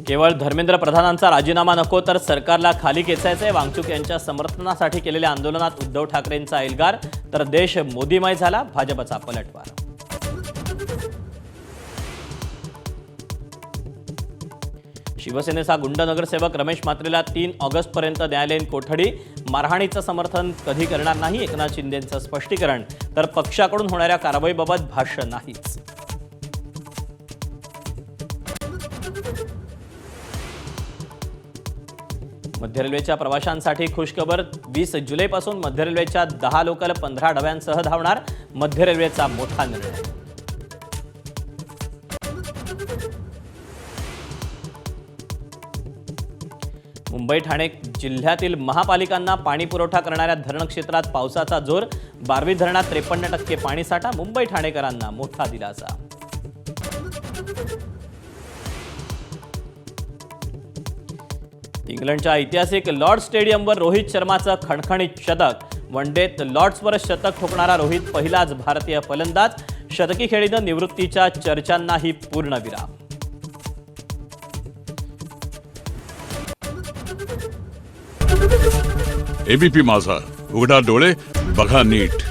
केवळ धर्मेंद्र प्रधानांचा राजीनामा नको तर सरकारला खाली खेचायचे। वांगचूक यांच्या समर्थनासाठी केलेल्या आंदोलनात उद्धव ठाकरेंचा एल्गार, तर देश मोदीमय झाला, भाजपचा पलटवार। शिवसेनेचा गुंड नगरसेवक रमेश म्हात्रेला 3 ऑगस्टपर्यंत न्यायालयीन कोठडी। मारहाणीचं समर्थन कधी करणार नाही, एकनाथ शिंदेंचं स्पष्टीकरण। तर पक्षाकडून होणाऱ्या कारवाईबाबत भाष्य नाहीच। मध्य रेल्वेच्या प्रवाशांसाठी खुशखबर, 20 जुलैपासून मध्य रेल्वेच्या 10 लोकल 15 डब्यांसह धावणार। मध्य रेल्वेचा मोठा निर्णय। मुंबई ठाणे जिल्ह्यातील महापालिकांना पाणी पुरवठा करणाऱ्या धरण क्षेत्रात पावसाचा जोर। 12 धरणात 53% पाणीसाठा, मुंबई ठाणेकरांना मोठा दिलासा। इंग्लंडच्या ऐतिहासिक लॉर्ड स्टेडियमवर रोहित शर्माचं खणखणीत शतक। वनडेत लॉर्ड्सवर शतक ठोकणारा रोहित पहिलाच भारतीय फलंदाज। शतकी खेळीनं निवृत्तीच्या चर्चांनाही पूर्णविराम। एबीपी माझा, उघडा डोळे बघा नीट।